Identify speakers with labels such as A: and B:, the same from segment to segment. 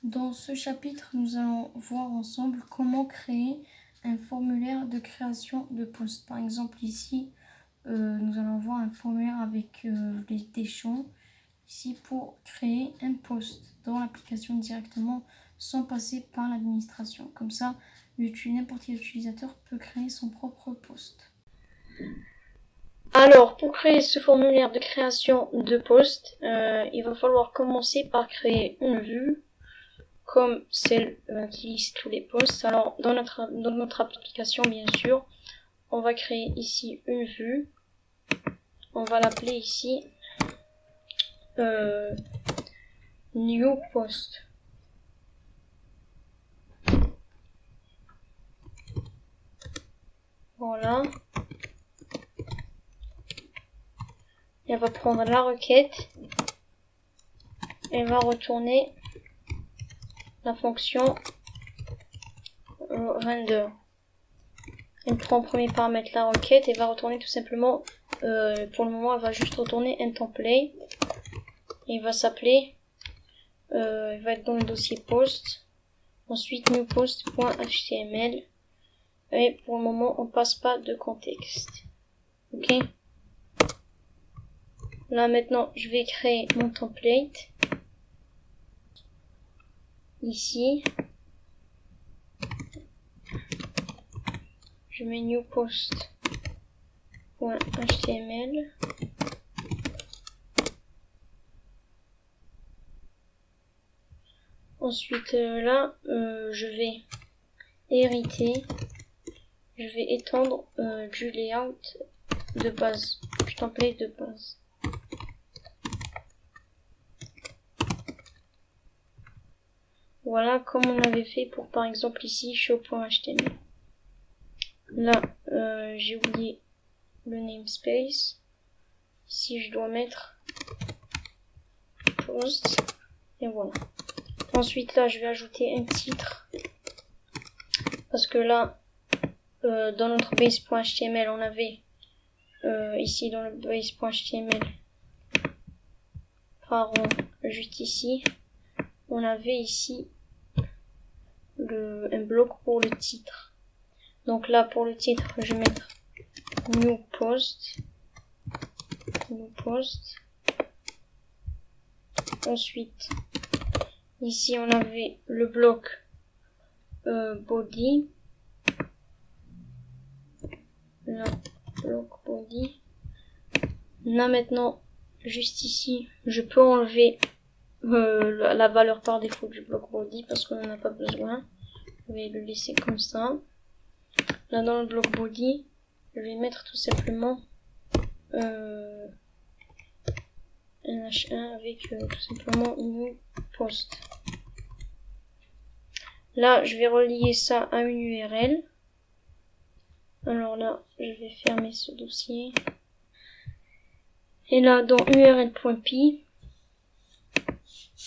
A: Dans ce chapitre, nous allons voir ensemble comment créer un formulaire de création de post. Par exemple, ici, nous allons voir un formulaire avec des champs ici pour créer un post dans l'application directement sans passer par l'administration. Comme ça, n'importe quel utilisateur peut créer son propre post.
B: Alors, pour créer ce formulaire de création de post, il va falloir commencer par créer une vue comme celle qui liste tous les posts. Alors, dans notre application, bien sûr, on va créer ici une vue. On va l'appeler ici New Post. Voilà. Et elle va prendre la requête. Elle va retourner la fonction render. Elle prend en premier paramètre la requête et va retourner tout simplement, pour le moment elle va juste retourner un template. Et il va s'appeler, il va être dans le dossier post. Ensuite newpost.html. Et pour le moment on passe pas de contexte. Ok. Là maintenant je vais créer mon template. Ici. Je mets newpost.html. Ensuite là je vais hériter. Je vais étendre du layout de base, du template de base. Voilà comme on avait fait pour par exemple ici show.html. Là j'ai oublié le namespace. Ici je dois mettre post et voilà. Ensuite là je vais ajouter un titre parce que là dans notre base.html on avait ici dans le base.html pardon, juste ici on avait ici un bloc pour le titre. Donc là pour le titre je vais mettre new post. Ensuite ici on avait le bloc body. Là, bloc body. Là maintenant juste ici je peux enlever la valeur par défaut du bloc body parce qu'on n'en a pas besoin. Je vais le laisser comme ça. Là dans le bloc body je vais mettre tout simplement un H1 avec tout simplement new post. Là je vais relier ça à une URL. Alors là je vais fermer ce dossier. Et là dans url.py,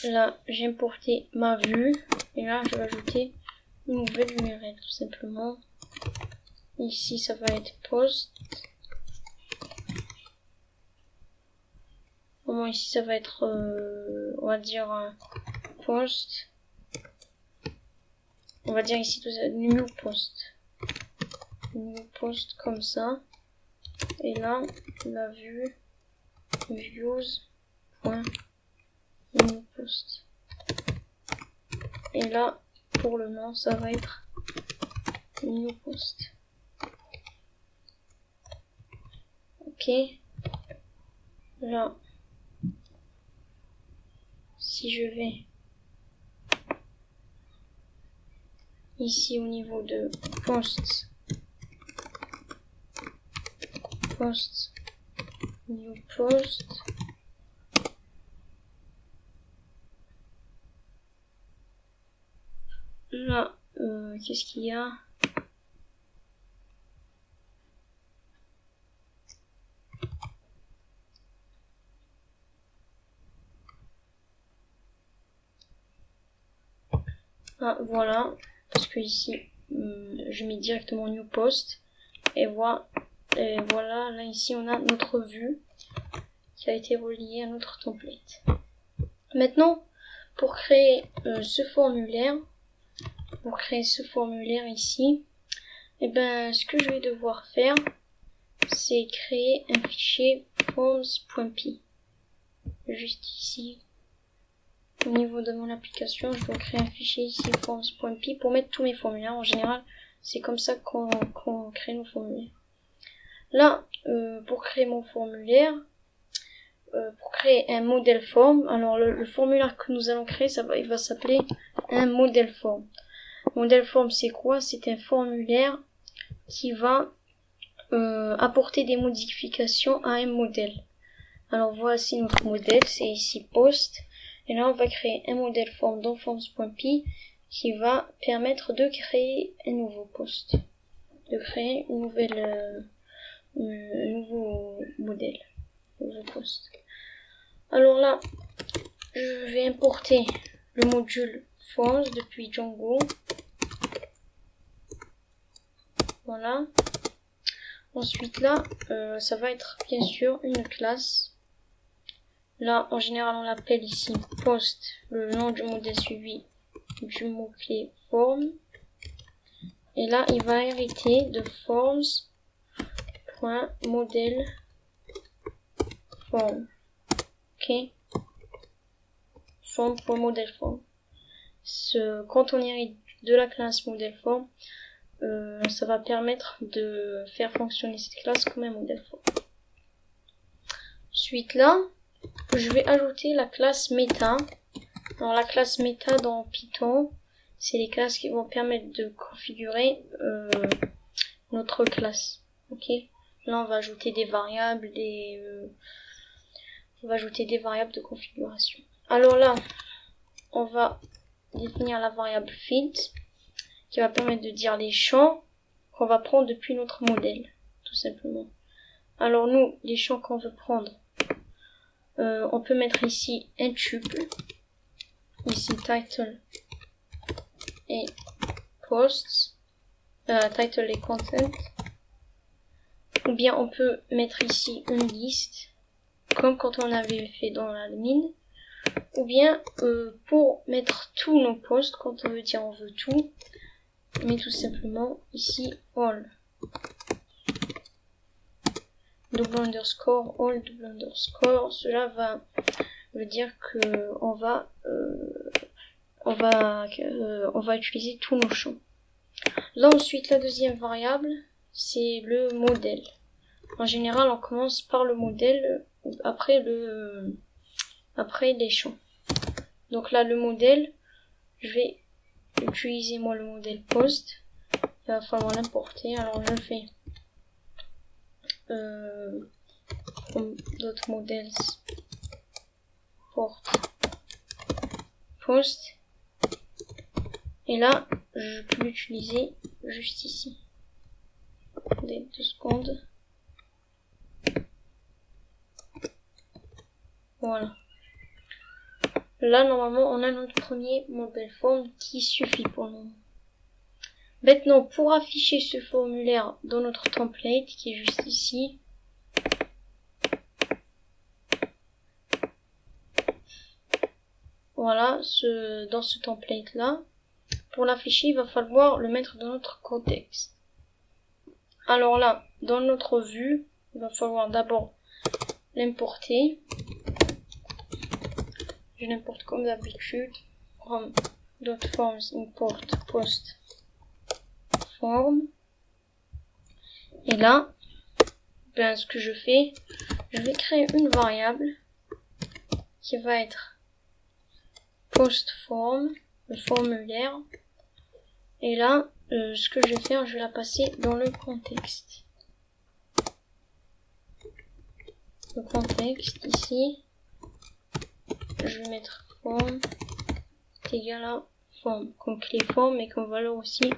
B: là j'ai importé ma vue. Et là je vais ajouter une nouvelle URL tout simplement. Ici ça va être post. Bon, ici ça va être on va dire post. On va dire ici tout ça, new post. New post comme ça. Et là la vue views.newpost. Et là pour le nom ça va être new post. Ok. Là si je vais ici au niveau de post new post, là qu'est-ce qu'il y a? Ah voilà, parce que ici je mets directement new post et voilà, là ici on a notre vue qui a été reliée à notre template. Maintenant pour créer ce formulaire ici, et ben ce que je vais devoir faire, c'est créer un fichier forms.py. Juste ici, au niveau de mon application, je dois créer un fichier ici forms.py pour mettre tous mes formulaires. En général, c'est comme ça qu'on crée nos formulaires. Là, pour créer mon formulaire, pour créer un modèle form, alors le formulaire que nous allons créer, il va s'appeler un modèle form. Modèle form, c'est quoi? C'est un formulaire qui va apporter des modifications à un modèle. Alors voici notre modèle, c'est ici post, et là on va créer un modèle form dans forms.py qui va permettre de créer un nouveau post, de créer un nouveau modèle, un nouveau post. Alors là, je vais importer le module forms depuis Django. Voilà. Ensuite là, ça va être bien sûr une classe. Là, en général, on l'appelle ici post, le nom du modèle suivi du mot-clé form. Et là, il va hériter de forms.modèle form. Ok? Form.modèle form. Quand on hérite de la classe modèle form, ça va permettre de faire fonctionner cette classe comme un modèle form. Ensuite là, je vais ajouter la classe meta. Alors la classe meta dans Python, c'est les classes qui vont permettre de configurer notre classe. Ok. Là on va ajouter des variables, on va ajouter des variables de configuration. Alors là, on va définir la variable feed qui va permettre de dire les champs qu'on va prendre depuis notre modèle, tout simplement. Alors nous, les champs qu'on veut prendre, on peut mettre ici un tuple, ici title et posts, title et content, ou bien on peut mettre ici une liste, comme quand on avait fait dans l'admin, ou bien pour mettre tous nos posts, quand on veut dire on veut tout, mais tout simplement ici all. Double underscore all, double underscore, cela veut dire que on va utiliser tous nos champs. Là ensuite, la deuxième variable, c'est le modèle. En général, on commence par le modèle après les champs. Donc là, le modèle, je vais utiliser moi le modèle post. Il va falloir l'importer. Alors je fais d'autres modèles port post, et là je peux l'utiliser juste ici. 2 secondes. Voilà. Là normalement on a notre premier modèle form qui suffit pour le moment. Maintenant, pour afficher ce formulaire dans notre template qui est juste ici, voilà, dans ce template là, pour l'afficher, il va falloir le mettre dans notre contexte. Alors là, dans notre vue, il va falloir d'abord l'importer. Je l'importe comme d'habitude, from.forms import post form. Et là, ce que je fais, je vais créer une variable qui va être postform, le formulaire. Et là, ce que je vais faire, je vais la passer dans le contexte. Le contexte ici, je vais mettre form est égal à form, comme clé form et comme valeur aussi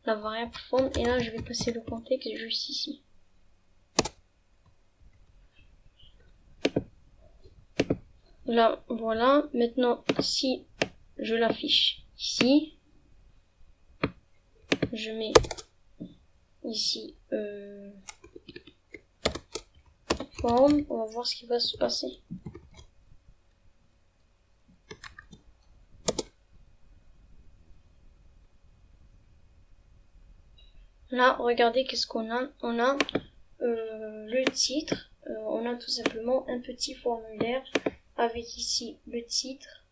B: la variable form. Et là, je vais passer le contexte juste ici. Là, voilà. Maintenant, si je l'affiche ici, je mets ici form, on va voir ce qui va se passer. Là, regardez qu'est-ce qu'on a. On a le titre. On a tout simplement un petit formulaire avec ici le titre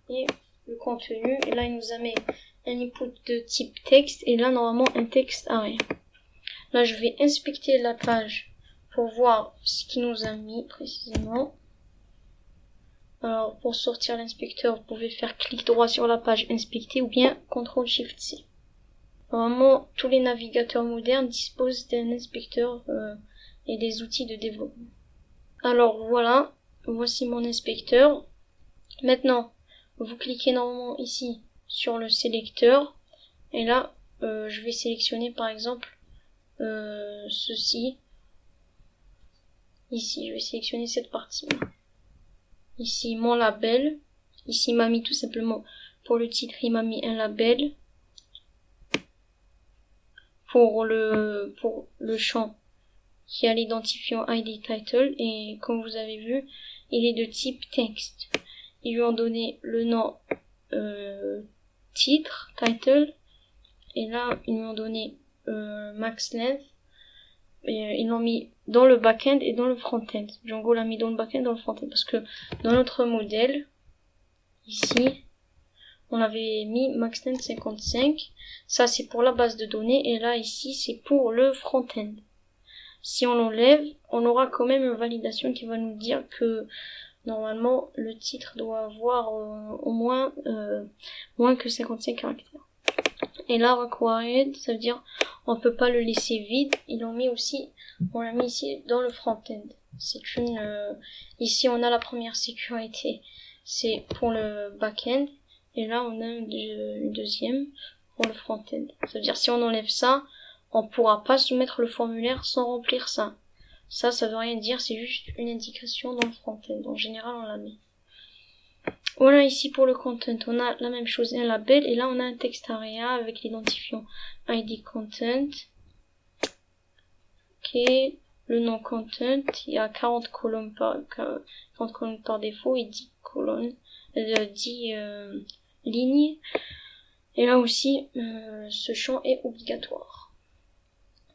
B: et le contenu. Et là, il nous a mis un input de type texte et là, normalement, un texte arrêt. Là, je vais inspecter la page pour voir ce qu'il nous a mis précisément. Alors, pour sortir l'inspecteur, vous pouvez faire clic droit sur la page inspecter ou bien CTRL-SHIFT-C. Normalement, tous les navigateurs modernes disposent d'un inspecteur et des outils de développement. Alors voilà, voici mon inspecteur. Maintenant, vous cliquez normalement ici sur le sélecteur. Et là, je vais sélectionner par exemple ceci. Ici, je vais sélectionner cette partie. Ici, mon label. Ici, il m'a mis tout simplement, pour le titre, il m'a mis un label. Pour le champ qui a l'identifiant ID title et comme vous avez vu, il est de type texte. Ils lui ont donné le nom titre, title, et là ils lui ont donné max length. Et ils l'ont mis dans le backend et dans le frontend. Django l'a mis dans le backend et dans le frontend parce que dans notre modèle ici on avait mis maxlength 55. Ça, c'est pour la base de données. Et là, ici, c'est pour le front-end. Si on l'enlève, on aura quand même une validation qui va nous dire que, normalement, le titre doit avoir au moins moins que 55 caractères. Et là, required, ça veut dire on peut pas le laisser vide. On l'a mis ici dans le front-end. C'est une... ici, on a la première sécurité. C'est pour le back-end. Et là, on a une deuxième pour le front-end. Ça veut dire si on enlève ça, on pourra pas soumettre le formulaire sans remplir ça. Ça veut rien dire, c'est juste une indication dans le front-end. En général, on la met. Voilà, ici pour le content, on a la même chose, un label, et là on a un texte area avec l'identifiant ID content. Ok, le nom content, il y a 40 colonnes par défaut et 10 colonnes, 10 lignes. Et là aussi, ce champ est obligatoire.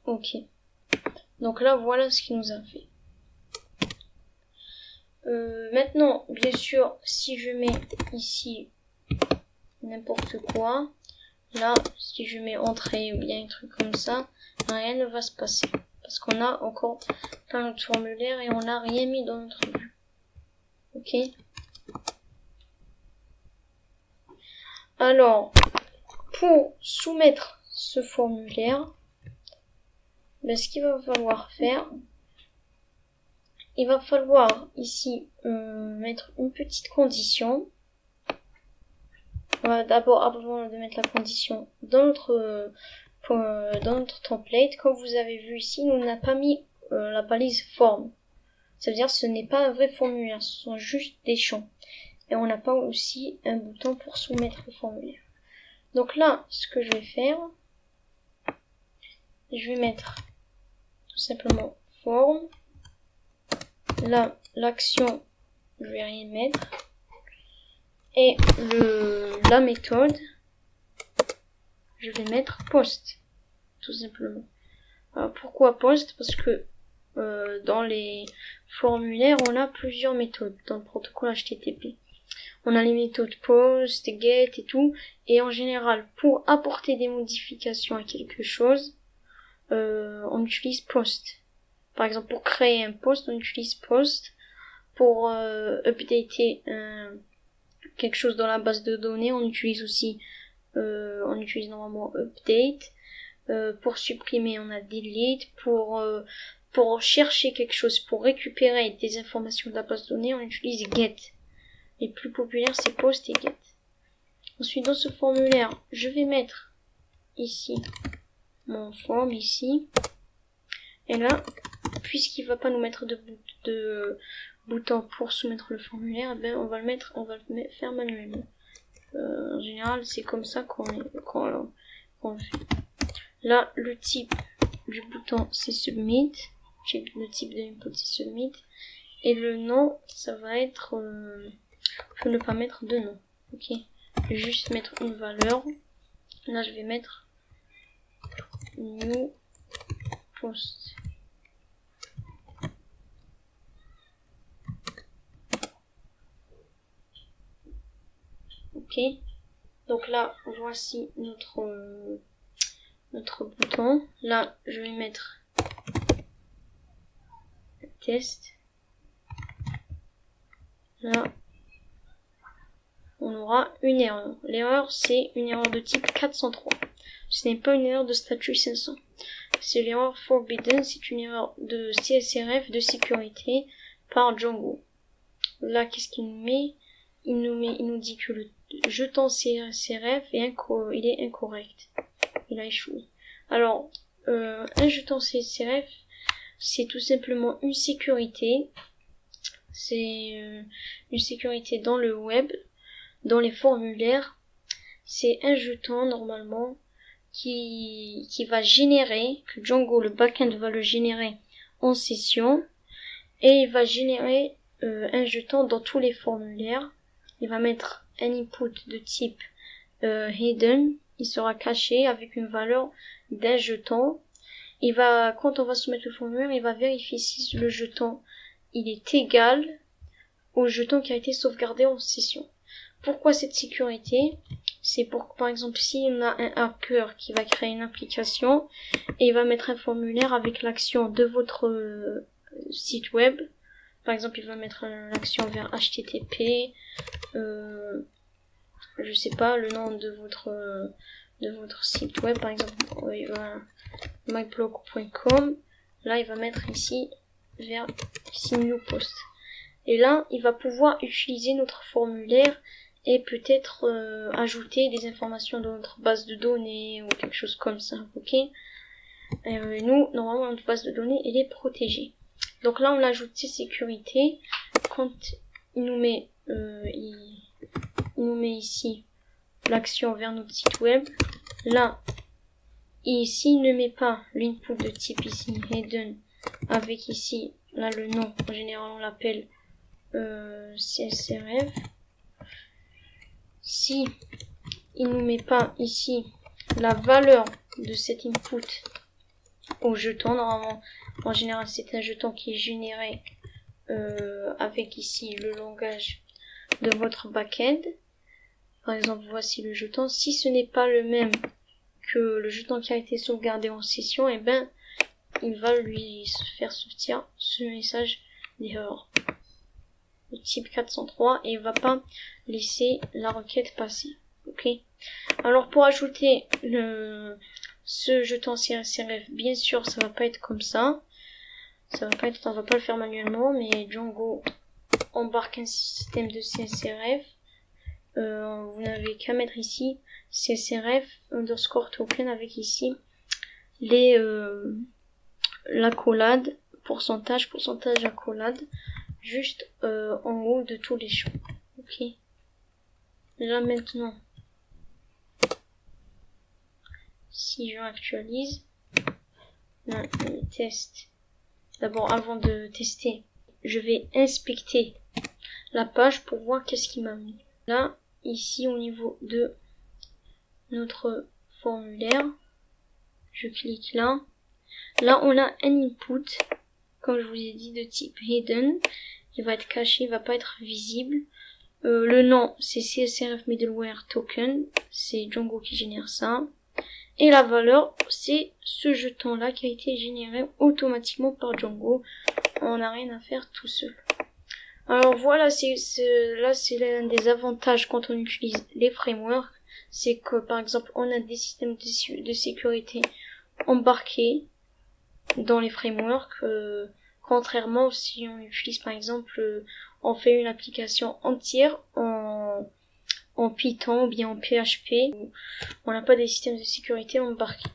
B: Ok. Donc là, voilà ce qu'il nous a fait. Maintenant, bien sûr, si je mets ici n'importe quoi, là, si je mets entrée ou bien un truc comme ça, rien ne va se passer. Parce qu'on a encore plein de formulaires et on n'a rien mis dans notre vue. Ok. Alors, pour soumettre ce formulaire, ce qu'il va falloir faire, il va falloir ici mettre une petite condition. D'abord, avant de mettre la condition dans notre template, comme vous avez vu ici, nous n'a pas mis la balise form. Ça veut dire que ce n'est pas un vrai formulaire, ce sont juste des champs. Et on n'a pas aussi un bouton pour soumettre le formulaire. Donc là, ce que je vais faire, je vais mettre tout simplement form. Là, l'action, je vais rien mettre. Et la méthode, je vais mettre post, tout simplement. Alors, pourquoi post? Parce que dans les formulaires, on a plusieurs méthodes dans le protocole HTTP. On a les méthodes post, get et tout. Et en général, pour apporter des modifications à quelque chose, on utilise post. Par exemple, pour créer un post, on utilise post. Pour updater quelque chose dans la base de données, on utilise aussi, on utilise normalement update. Pour supprimer, on a delete. Pour chercher quelque chose, pour récupérer des informations de la base de données, on utilise get. Les plus populaires, c'est post et get. Ensuite, dans ce formulaire, je vais mettre ici mon form ici. Et là, puisqu'il va pas nous mettre de bouton pour soumettre le formulaire, on va le faire manuellement. En général, c'est comme ça qu'on le fait. Là, le type du bouton, c'est submit. Le type de input, c'est submit. Et le nom, ça va être... je ne vais pas mettre de nom. Ok. Je vais juste mettre une valeur. Là, je vais mettre new post. Ok, donc là voici notre bouton. Là je vais mettre test. Là on aura une erreur. L'erreur c'est une erreur de type 403. Ce n'est pas une erreur de statut 500. C'est l'erreur forbidden, c'est une erreur de CSRF de sécurité par Django. Là qu'est-ce qu'il nous met? Il nous dit que le jeton CSRF il est incorrect. Il a échoué. Alors, un jeton CSRF, c'est tout simplement une sécurité. C'est une sécurité dans le web, dans les formulaires. C'est un jeton normalement qui va générer, que Django le backend va le générer en session, et il va générer un jeton dans tous les formulaires. Il va mettre un input de type hidden, il sera caché avec une valeur d'un jeton. Quand on va soumettre le formulaire, il va vérifier si le jeton il est égal au jeton qui a été sauvegardé en session. Pourquoi cette sécurité? C'est pour, par exemple, si on a un hacker qui va créer une application et il va mettre un formulaire avec l'action de votre site web. Par exemple, il va mettre l'action vers HTTP, je sais pas, le nom de votre site web, par exemple, il va myblog.com. Là, il va mettre ici vers new post. Et là, il va pouvoir utiliser notre formulaire et peut-être ajouter des informations dans notre base de données ou quelque chose comme ça, ok? Nous, normalement, notre base de données, elle est protégée. Donc là, on ajoute ces sécurités. Quand il nous met ici l'action vers notre site web. Là, ici, il ne met pas l'input de type ici hidden avec ici, là le nom, en général on l'appelle CSRF. Si il ne met pas ici la valeur de cet input au jeton, normalement en général c'est un jeton qui est généré avec ici le langage de votre backend. Par exemple, voici le jeton. Si ce n'est pas le même que le jeton qui a été sauvegardé en session, et ben il va lui faire sortir ce message d'erreur de type 403 et il va pas laisser la requête passer. Ok. Alors pour ajouter ce jeton CSRF, bien sûr ça va pas être comme ça. On va pas le faire manuellement, mais Django embarque un système de CSRF. Vous n'avez qu'à mettre ici CSRF underscore token avec ici l'accolade, pourcentage accolade, juste en haut de tous les champs. Ok. Là maintenant, si je actualise, là, le test. D'abord, avant de tester, je vais inspecter la page pour voir qu'est-ce qui m'a mis. Là, ici au niveau de notre formulaire, je clique là. Là, on a un input, comme je vous ai dit, de type hidden. Il va être caché, il va pas être visible. Le nom, c'est CSRF Middleware Token. C'est Django qui génère ça. Et la valeur, c'est ce jeton-là qui a été généré automatiquement par Django. On n'a rien à faire tout seul. Alors voilà, là c'est l'un des avantages quand on utilise les frameworks. C'est que par exemple, on a des systèmes de sécurité embarqués dans les frameworks. Contrairement si on utilise par exemple, on fait une application entière en Python ou bien en PHP, on n'a pas des systèmes de sécurité embarqués.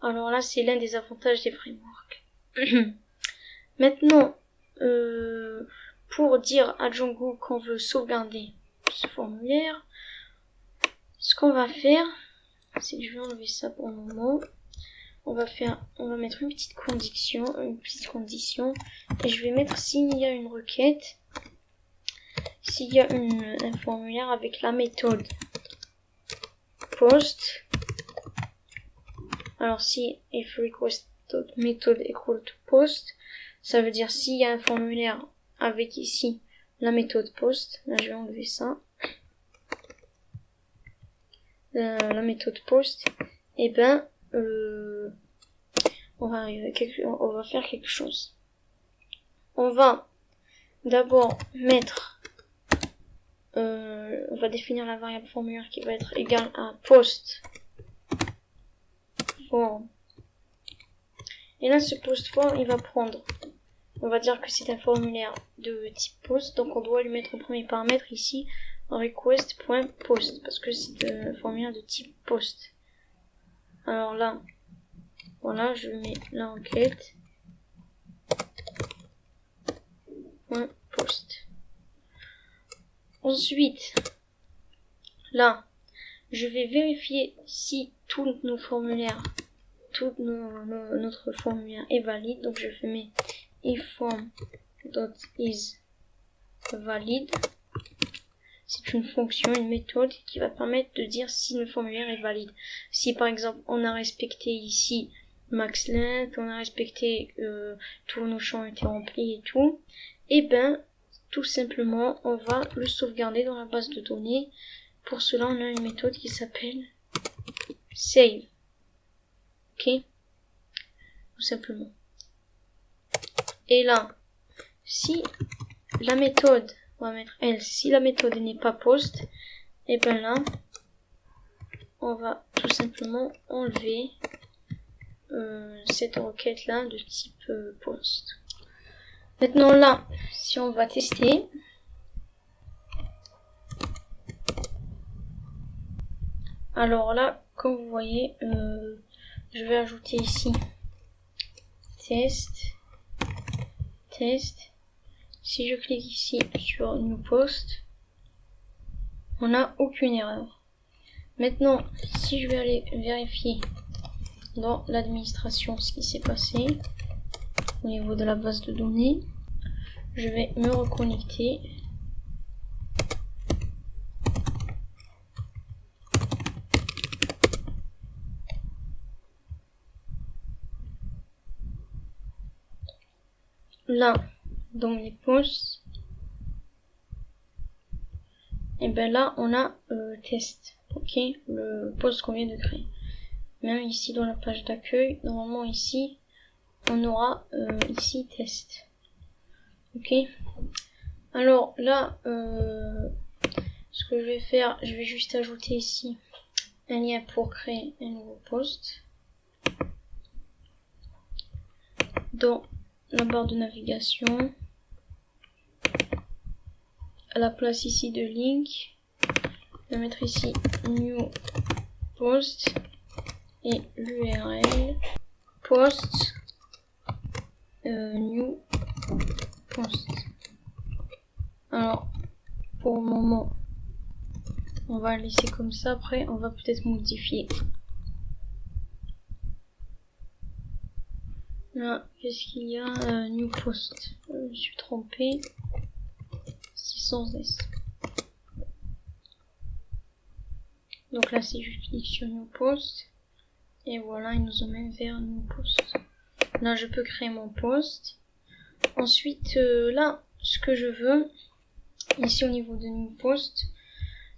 B: Alors là, c'est l'un des avantages des frameworks. Maintenant, pour dire à Django qu'on veut sauvegarder ce formulaire, ce qu'on va faire, c'est que je vais enlever ça pour le moment. On va mettre une petite condition, et je vais mettre s'il y a une requête, s'il y a un formulaire avec la méthode post, Alors si if request method equal to post, ça veut dire s'il y a un formulaire avec ici la méthode post, là je vais enlever ça, la méthode post, et ben on va faire quelque chose. On va d'abord mettre, on va définir la variable formulaire qui va être égale à post form. Et là, ce post form, il va prendre, on va dire que c'est un formulaire de type post, donc on doit lui mettre en premier paramètre ici request.post, parce que c'est un formulaire de type post. Alors là, voilà, je mets la requête .post. Ensuite, là, je vais vérifier si tous nos formulaires, notre formulaire est valide. Donc je fais mes ifForm.is valide. C'est une fonction, une méthode qui va permettre de dire si le formulaire est valide. Si par exemple on a respecté ici max length, on a respecté tous nos champs étaient remplis et tout, et ben tout simplement on va le sauvegarder dans la base de données. Pour cela on a une méthode qui s'appelle save. Ok, tout simplement. Et là, si la méthode, on va mettre else, si la méthode n'est pas post, et ben là, on va tout simplement enlever cette requête là de type post. Maintenant là, si on va tester, alors là, comme vous voyez, je vais ajouter ici test. Si je clique ici sur New Post, on n'a aucune erreur. Maintenant, si je vais aller vérifier dans l'administration ce qui s'est passé au niveau de la base de données, je vais me reconnecter. Là, dans les posts, et ben là on a test, ok, le post qu'on vient de créer. Même ici dans la page d'accueil, normalement ici on aura ici test, ok. Alors là, ce que je vais faire, je vais juste ajouter ici un lien pour créer un nouveau post dans la barre de navigation. À la place ici de link, je vais mettre ici new post et l'URL post new post. Alors pour le moment on va le laisser comme ça, après on va peut-être modifier. Là, qu'est-ce qu'il y a, new post, je me suis trompé, c'est sans S. Donc là, si je clique sur new post, et voilà, il nous emmène vers new post. Là, je peux créer mon post. Ensuite, là, ce que je veux, ici au niveau de new post,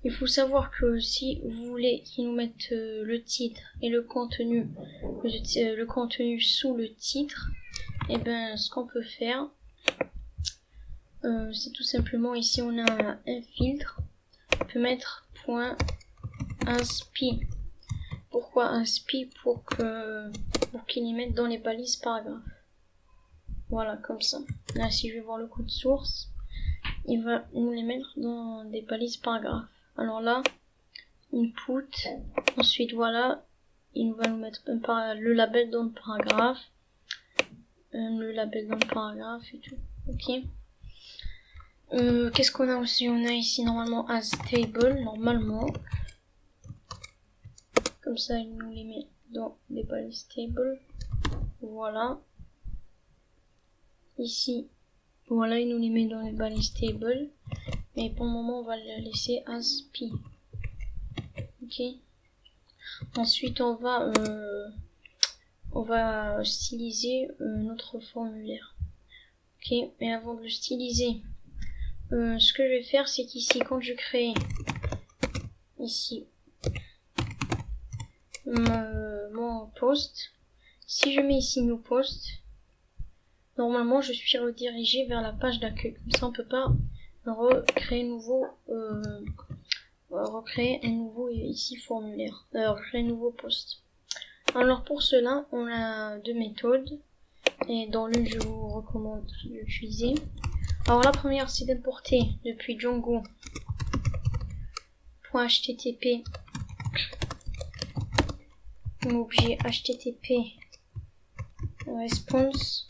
B: il faut savoir que si vous voulez qu'il nous mette le titre et le contenu sous le titre, et ben ce qu'on peut faire, c'est tout simplement ici on a un filtre, on peut mettre .inspi. Pourquoi inspi? Pour qu'il y mette dans les balises paragraphes. Voilà, comme ça. Là, si je vais voir le code source, il va nous les mettre dans des balises paragraphes. Alors là, input, ensuite voilà, il va nous mettre le label dans le paragraphe, et tout, ok. Qu'est-ce qu'on a aussi? On a ici normalement as table, normalement, comme ça il nous les met dans des balises table, voilà. Ici, voilà, il nous les met dans les balises table, mais pour le moment on va le laisser as pi. Ok. Ensuite on va on va styliser notre formulaire. Ok, mais avant de le styliser, ce que je vais faire, c'est qu'ici, quand je crée ici mon post, si je mets ici New Post, normalement je suis redirigé vers la page d'accueil. Comme ça, on peut pas recréer un nouveau ici formulaire. Recréer un nouveau post. Alors pour cela, on a deux méthodes. Et dans l'une, je vous recommande d'utiliser. Alors la première, c'est d'importer depuis Django.http l'objet http response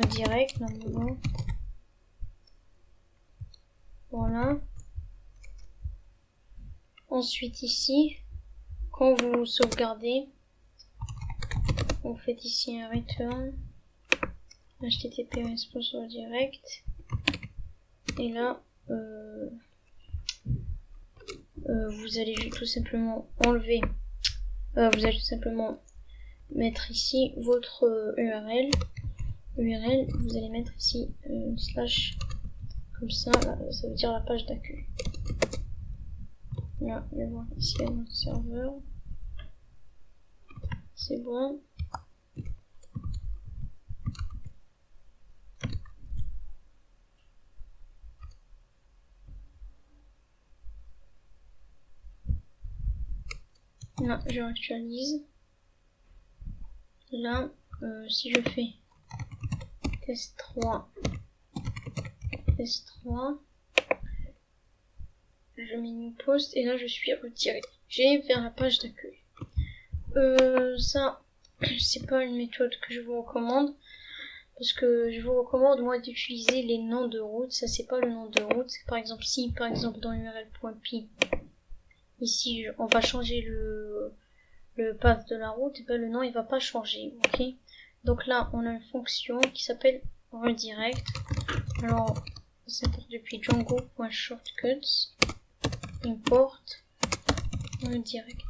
B: direct normalement. Voilà. Ensuite ici, quand vous sauvegardez, vous faites ici un return http response direct, et là vous allez tout simplement enlever, vous allez tout simplement mettre ici votre URL, vous allez mettre ici slash comme ça, là, ça veut dire la page d'accueil. Là, je vais voir ici à notre serveur. C'est bon. Là, je actualise. Là, si je fais test 3, je mets une post et là je suis redirigé vers la page d'accueil. Ça, c'est pas une méthode que je vous recommande, parce que je vous recommande moi d'utiliser les noms de route. Ça, c'est pas le nom de route. Par exemple, si par exemple dans url.py ici on va changer le path de la route, et ben le nom il va pas changer. Ok, donc là on a une fonction qui s'appelle redirect. Alors c'est pour depuis django.shortcuts import redirect.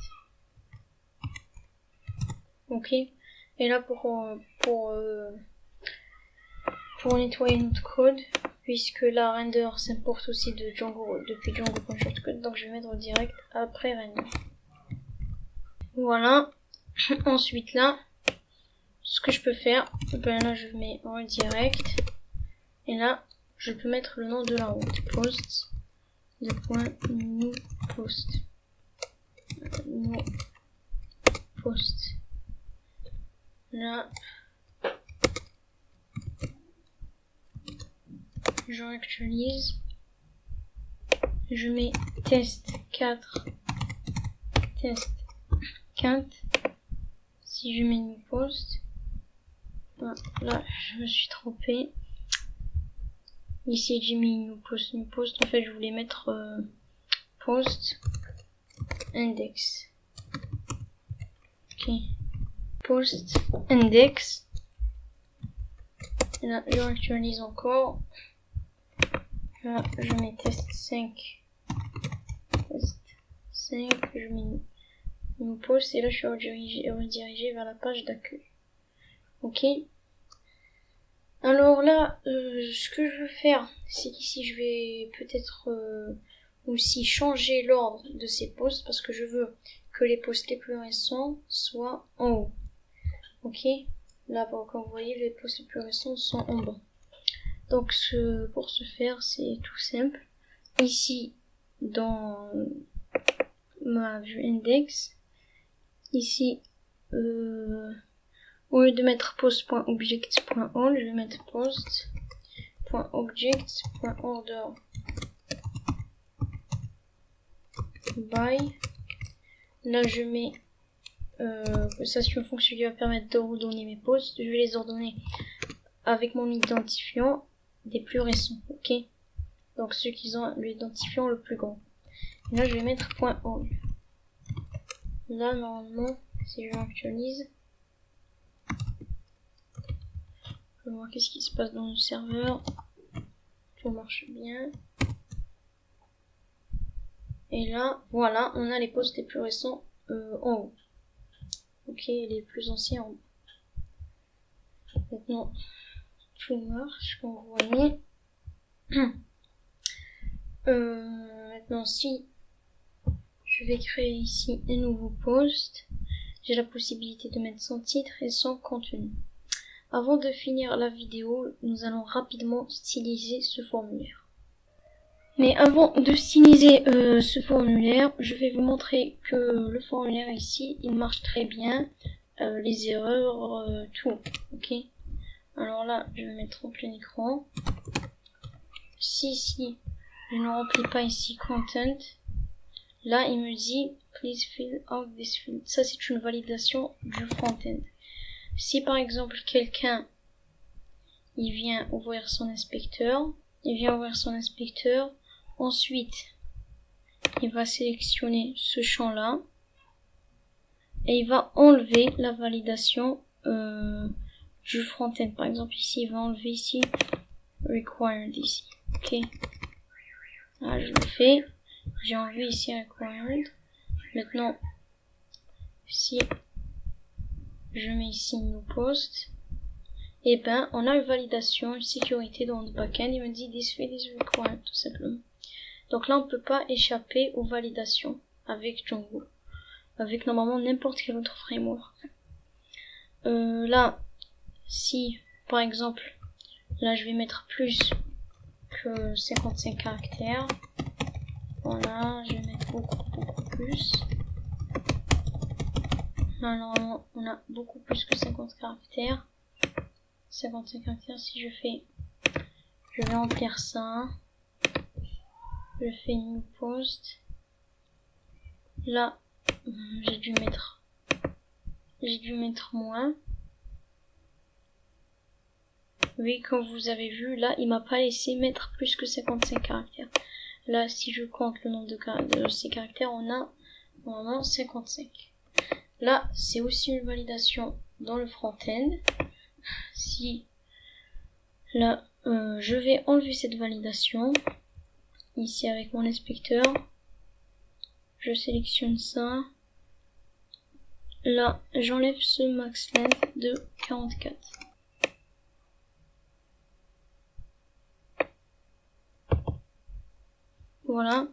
B: Ok, et là pour nettoyer notre code, puisque la render s'importe aussi de Django depuis Django.shortcut, donc je vais mettre direct après render. Voilà. Ensuite là, ce que je peux faire, ben là je mets redirect, et là je peux mettre le nom de la route, post de point new post, là je réactualise, je mets test 4 si je mets new post, là je me suis trompé. Ici j'ai mis new post, en fait je voulais mettre post index. Ok, post index. Et là je réactualise encore. Là je mets test 5, je mets new post, et là je suis redirigé vers la page d'accueil. Ok. Alors là, ce que je veux faire, c'est qu'ici je vais peut-être aussi changer l'ordre de ces posts, parce que je veux que les posts les plus récents soient en haut. Ok, là comme vous voyez, les posts les plus récents sont en bas. Donc pour ce faire, c'est tout simple. Ici, dans ma vue index, ici, au lieu de mettre post.object.all, je vais mettre post.object.order by. Là je mets ça, c'est une fonction qui va permettre de redonner mes posts. Je vais les ordonner avec mon identifiant des plus récents. Ok, donc ceux qui ont l'identifiant le plus grand. Et là je vais mettre .all. Là normalement, si je actualise, je vais voir qu'est-ce qui se passe dans le serveur. Tout marche bien. Et là, voilà, on a les posts les plus récents en haut. Ok, les plus anciens en haut. Maintenant, tout marche, comme vous voyez. Maintenant, si je vais créer ici un nouveau post, j'ai la possibilité de mettre son titre et son contenu. Avant de finir la vidéo, nous allons rapidement styliser ce formulaire. Mais avant de styliser ce formulaire, je vais vous montrer que le formulaire ici, il marche très bien. Les erreurs, tout. Ok. Alors là, je vais mettre en plein écran. Si je ne remplis pas ici content, là il me dit please fill out this field. Ça c'est une validation du front-end. Si par exemple quelqu'un il vient ouvrir son inspecteur, ensuite il va sélectionner ce champ là et il va enlever la validation du front-end. Par exemple ici il va enlever ici required ici. Ok, là je le fais, j'ai enlevé ici required. Maintenant si je mets ici new post, et ben on a une validation, une sécurité dans le backend. Il me dit this field is required tout simplement. Donc là on peut pas échapper aux validations avec Django, avec normalement n'importe quel autre framework. Là si par exemple là je vais mettre plus que 55 caractères, voilà, je vais mettre beaucoup plus. Là normalement on a beaucoup plus que 50 caractères. 55 caractères, si je vais remplir ça, je fais new post, là j'ai dû mettre moins. Oui, comme vous avez vu, là il m'a pas laissé mettre plus que 55 caractères. Là si je compte le nombre de ces caractères, on a normalement 55. Là c'est aussi une validation dans le front-end. Si là je vais enlever cette validation ici avec mon inspecteur, je sélectionne ça, là j'enlève ce max length de 44. Voilà,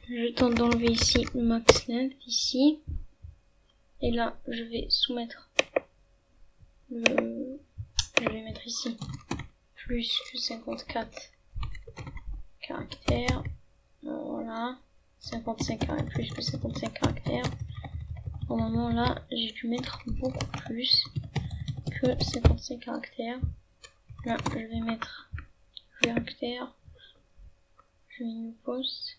B: je tente d'enlever ici le max length ici, et là je vais soumettre je vais mettre ici plus que 54 caractères, voilà, 55 caractères, plus que 55 caractères. Normalement là j'ai dû mettre beaucoup plus que 55 caractères. Là je vais mettre caractères, je mets new post,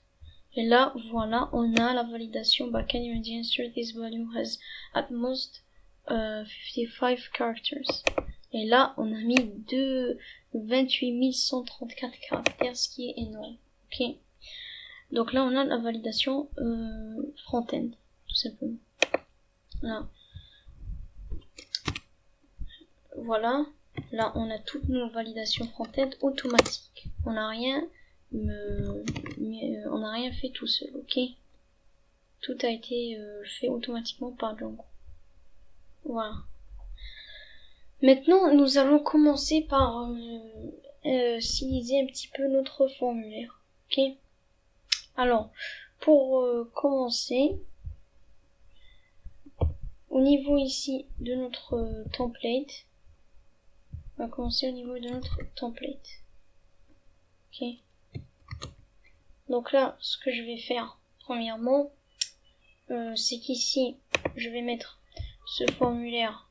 B: et là voilà, on a la validation backend. Il me dit insert this value has at most 55 characters, et là on a mis 28 134 caractères, ce qui est énorme. Ok, donc là on a la validation front-end tout simplement. Là voilà, là on a toutes nos validations front-end automatiques. On n'a rien fait tout seul. Ok, tout a été fait automatiquement par Django. Voilà. Maintenant nous allons commencer par styliser un petit peu notre formulaire. Ok, alors pour commencer, au niveau ici de notre template, on va commencer au niveau de notre template. Ok, donc là ce que je vais faire premièrement, c'est qu'ici je vais mettre ce formulaire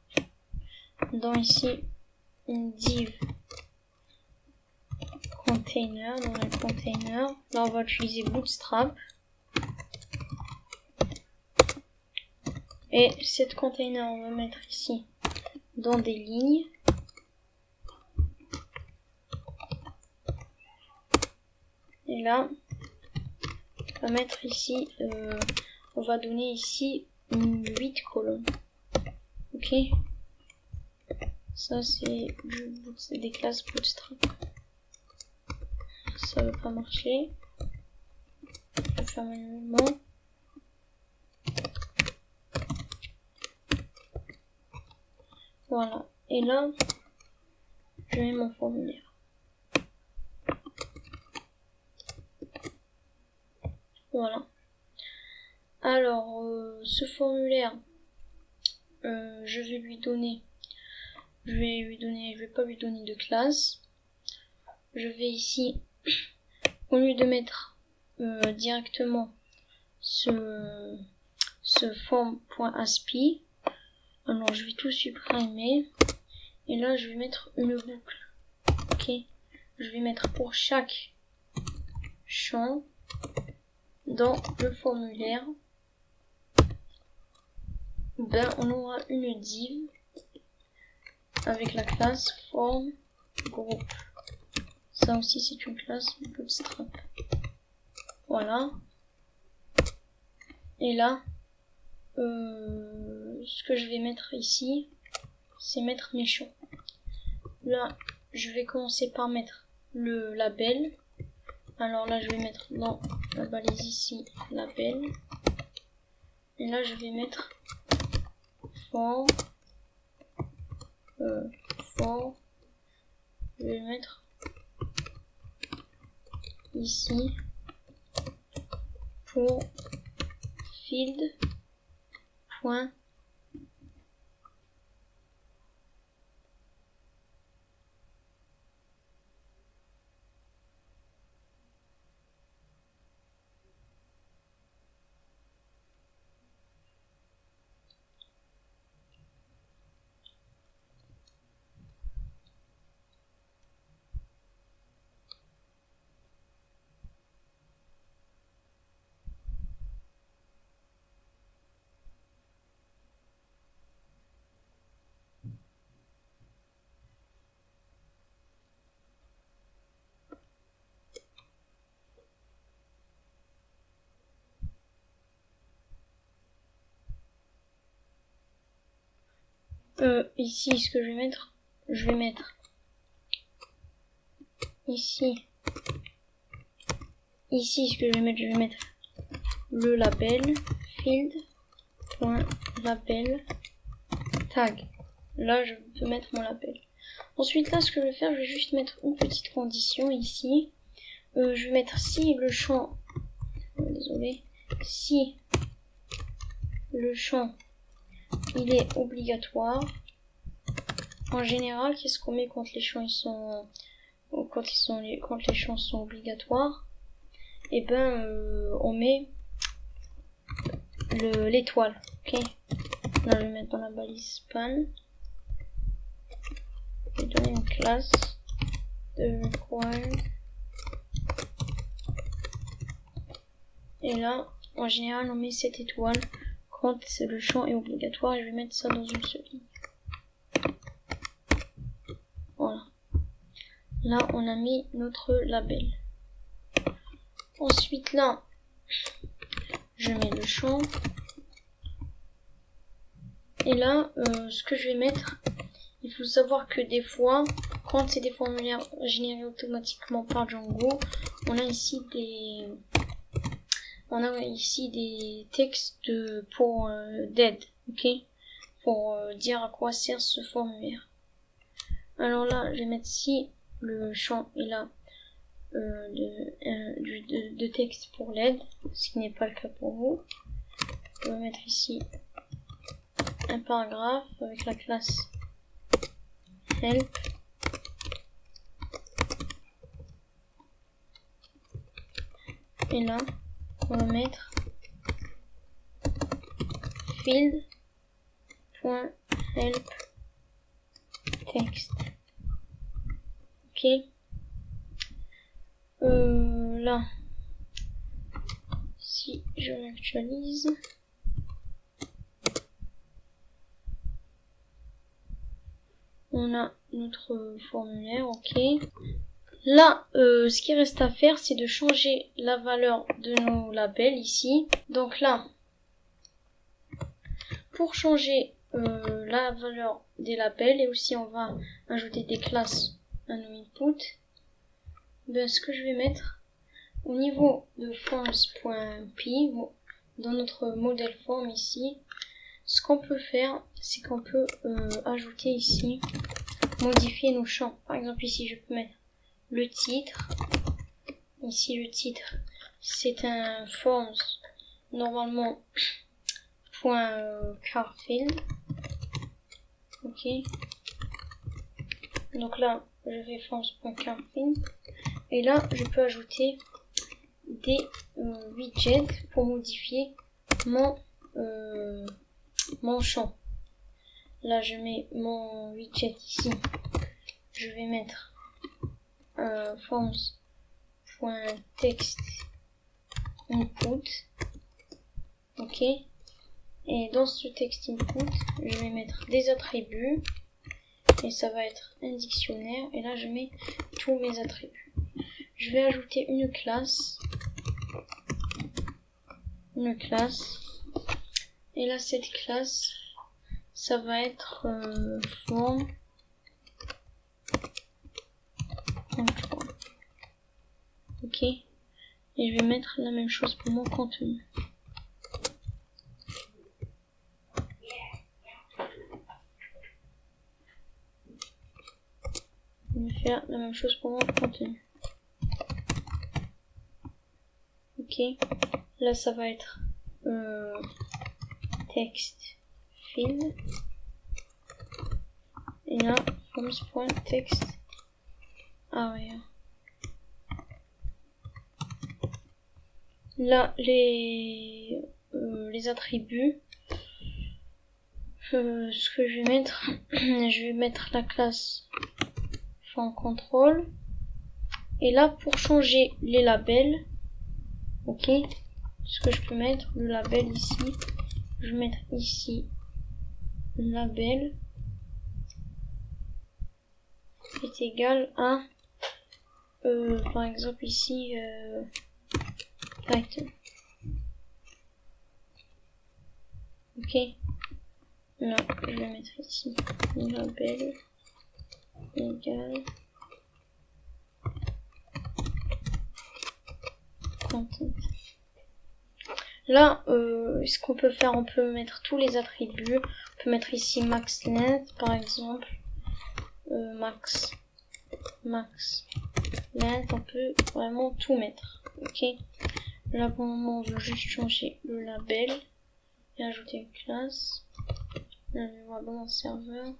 B: dans ici une div container, dans un container. Là on va utiliser Bootstrap, et cette container on va mettre ici dans des lignes. Et là on va mettre ici on va donner ici 8 colonnes. Ok, ça c'est des classes Bootstrap. Ça veut pas marcher, je vais faire manuellement. Voilà. Et là, je mets mon formulaire. Voilà. Alors, ce formulaire, je vais pas lui donner de classe. Je vais ici, au lieu de mettre directement ce form.aspi, alors je vais tout supprimer. Et là, je vais mettre une boucle. Ok. Je vais mettre pour chaque champ dans le formulaire, on aura une div avec la classe form group. Ça aussi, c'est une classe bootstrap. Voilà. Et là, ce que je vais mettre ici, c'est mettre mes champs. Là, je vais commencer par mettre le label. Alors là, je vais mettre dans la balise ici, label. Et là, je vais mettre for. Je vais mettre ici pour field. Ici, ce que je vais mettre ici, ce que je vais mettre le label field.label tag. Là, je peux mettre mon label. Ensuite, là, ce que je vais faire, je vais juste mettre une petite condition ici. Je vais mettre si le champ, si le champ il est obligatoire. En général, qu'est-ce qu'on met quand les champs quand les champs sont obligatoires? Et on met l'étoile. Ok. Là, je vais mettre dans la balise span. Je vais donner une classe de require. Et là, en général, on met cette étoile quand le champ est obligatoire. Et je vais mettre ça dans une seule ligne. Voilà. Là, on a mis notre label. Ensuite, là, je mets le champ. Et là, ce que je vais mettre, il faut savoir que des fois, quand c'est des formulaires générés automatiquement par Django, on a ici des textes pour dead, ok, pour dire à quoi sert ce formulaire. Alors là, je vais mettre si le champ est là de texte pour l'aide, ce qui n'est pas le cas pour vous. Je vais mettre ici un paragraphe avec la classe help. Et là, on va mettre field.help text. Ok. Là, si je l'actualise, on a notre formulaire, ok. Là, ce qui reste à faire, c'est de changer la valeur de nos labels ici. Donc là, pour changer la valeur des labels, et aussi on va ajouter des classes à nos inputs, ce que je vais mettre au niveau de forms.p, dans notre modèle form ici, ce qu'on peut faire, c'est qu'on peut ajouter ici, modifier nos champs. Par exemple ici je peux mettre le titre. Ici le titre c'est un forms normalement .carfield. Ok. Donc là je fais forms.carfield et là je peux ajouter des widgets pour modifier mon champ. Là je mets mon widget ici. Je vais mettre forms.text input. Ok. Et dans ce text input, je vais mettre des attributs. Et ça va être un dictionnaire. Et là je mets tous mes attributs. Je vais ajouter une classe. Et là cette classe, ça va être form. Ok. Et je vais mettre la même chose pour mon contenu. Je vais faire la même chose pour mon contenu. Ok. Là ça va être text field. Et là forms.text area. Là les attributs, ce que je vais mettre, je vais mettre la classe font contrôle. Et là pour changer les labels, ok, ce que je peux mettre, le label ici, je vais mettre ici label est égal à par exemple ici title. Ok. Là je vais mettre ici label égal content. Là ce qu'on peut faire, on peut mettre tous les attributs. On peut mettre ici max length par exemple, max length, on peut vraiment tout mettre. Ok. Là pour le moment on veut juste changer le label et ajouter une classe. Là je vois dans mon serveur,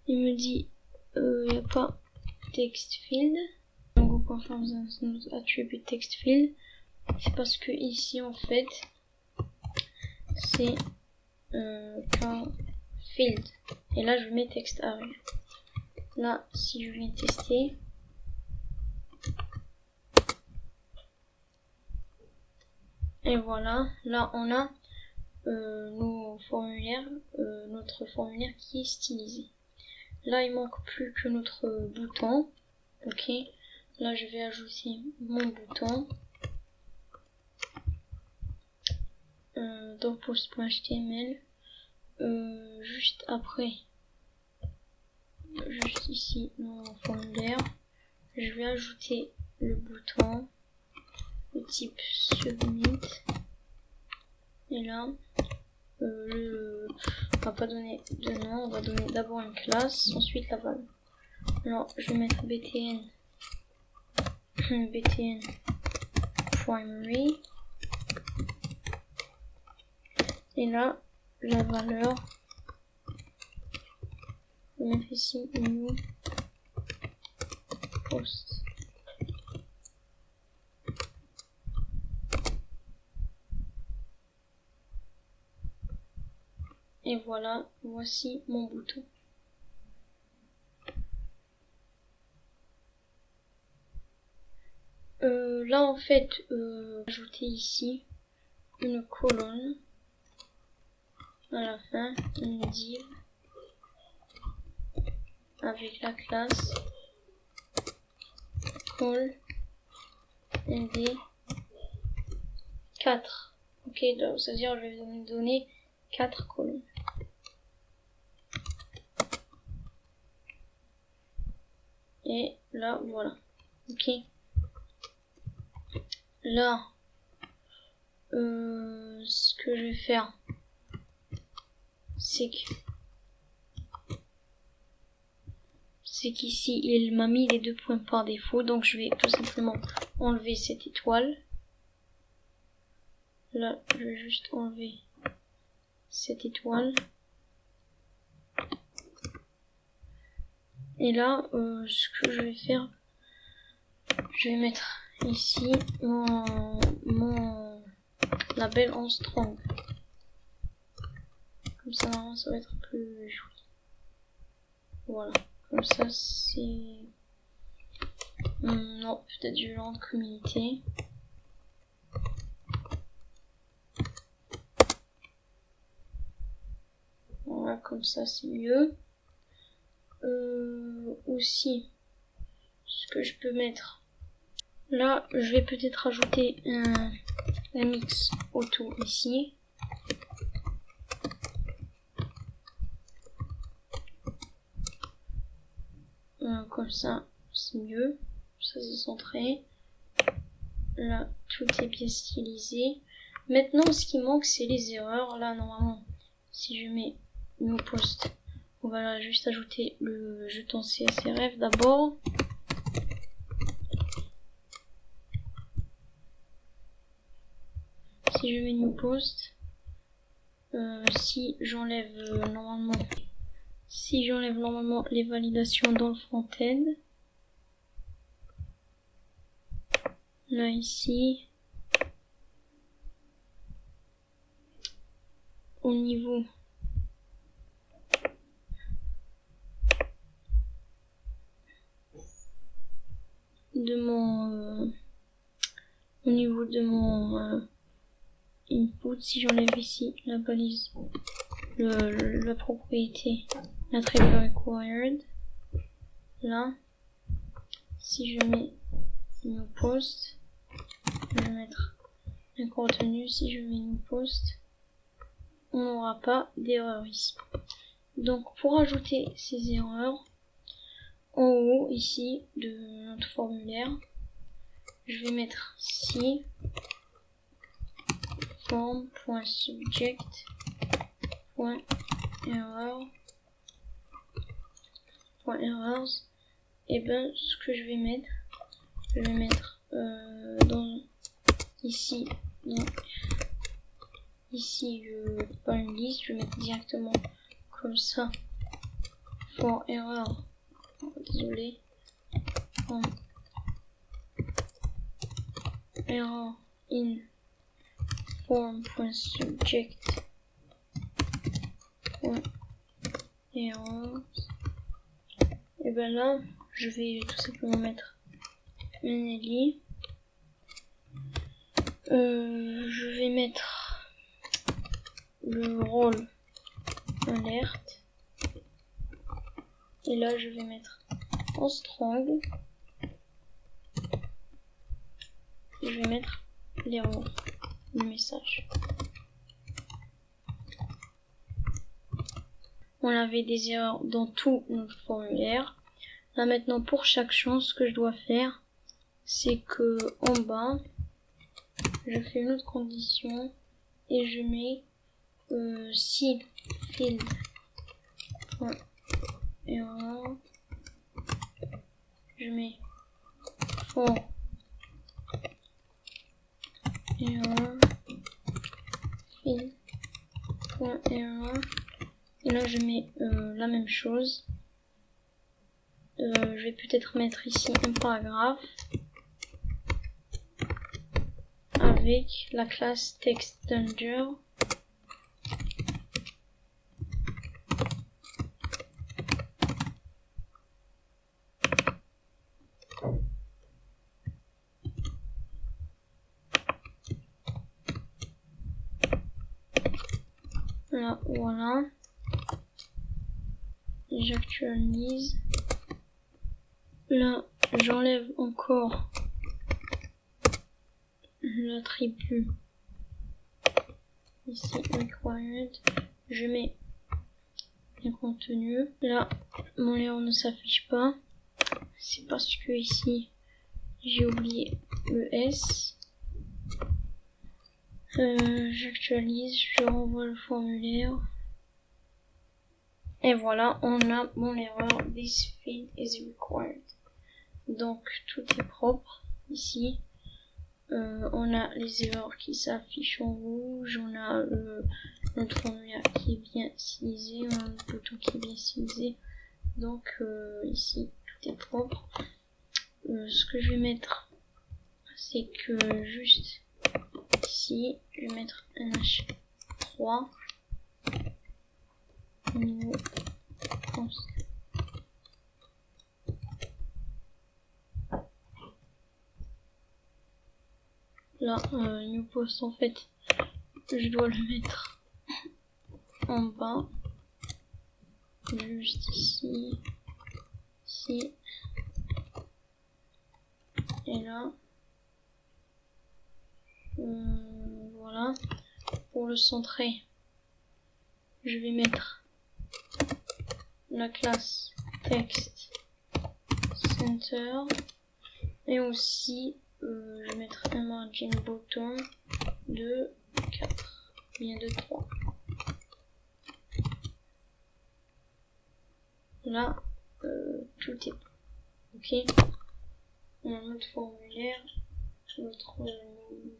B: il me dit il n'y a pas text field. Donc on confirme notre attribut text field. C'est parce que ici en fait c'est field. Et là je mets text area. Là si je viens tester, et voilà, là on a nos formulaires, notre formulaire qui est stylisé. Là il manque plus que notre bouton. Ok, là je vais ajouter mon bouton dans post.html, juste après, juste ici dans mon formulaire, je vais ajouter le bouton, le type submit. Et là on va pas donner de nom, on va donner d'abord une classe, ensuite la valeur. Alors je vais mettre btn primary, et là la valeur, je vais mettre ici new post. Et voilà, voici mon bouton. Là en fait, ajouter ici une colonne à la fin, une div avec la classe call nd 4. Ok, donc c'est-à-dire je vais me donner 4 colonnes. Et là voilà. Ok. Là ce que je vais faire, c'est qu'ici il m'a mis les 2 points par défaut, donc je vais tout simplement enlever cette étoile. Là, je vais juste enlever cette étoile. Et là, ce que je vais faire, je vais mettre ici mon label en strong. Comme ça, normalement, ça va être plus joli. Voilà. Comme ça, c'est... non, peut-être je vais rendre communauté. Voilà, comme ça, c'est mieux. Aussi, ce que je peux mettre... Là, je vais peut-être ajouter un mix auto ici. Comme ça, c'est mieux. Ça, c'est centré. Là, tout est bien stylisé. Maintenant, ce qui manque, c'est les erreurs. Là, normalement, si je mets New Post, on va là juste ajouter le jeton CSRF d'abord. Si je mets New Post, si j'enlève normalement les validations dans le front-end, là ici, au niveau de mon input, si j'enlève ici la balise, la propriété attribute required, là, si je mets new post, je vais mettre un contenu. Si je mets new post, on n'aura pas d'erreur ici. Donc pour ajouter ces erreurs, en haut ici de notre formulaire, je vais mettre si form.subject.errors. Et ben ce que je vais mettre ici pas une liste, je vais mettre directement comme ça for error, désolé, error in form.subject.errors. Et ben là je vais tout simplement mettre un li. Je vais mettre le rôle alerte. Et là, je vais mettre en strong. Et je vais mettre l'erreur, le message. On avait des erreurs dans tout notre formulaire. Là maintenant, pour chaque champ, ce que je dois faire, c'est que en bas, je fais une autre condition et je mets si field error, je mets for error field error, et là je mets la même chose. Je vais peut-être mettre ici un paragraphe avec la classe TextDanger. Là, voilà. J'actualise. Là, j'enlève encore l'attribut ici required. Je mets un contenu. Là, mon erreur ne s'affiche pas. C'est parce que ici j'ai oublié le S. J'actualise, je renvoie le formulaire. Et voilà, on a mon erreur. This field is required. Donc tout est propre ici. On a les erreurs qui s'affichent en rouge. On a notre formulaire qui est bien stylisé. On a le bouton qui est bien stylisé. Donc ici tout est propre. Ce que je vais mettre, c'est que juste ici, je vais mettre un H3. Niveau post. Là, new post, en fait, je dois le mettre en bas, juste ici, ici, et là. Voilà. Pour le centrer, je vais mettre la classe text center et aussi je vais mettre un margin bottom de 4, bien de 3. Là, tout est bon. Ok. On a notre formulaire, notre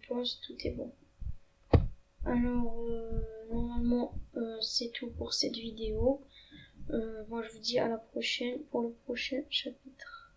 B: poste, tout est bon. Alors, normalement, c'est tout pour cette vidéo. Moi, je vous dis à la prochaine pour le prochain chapitre.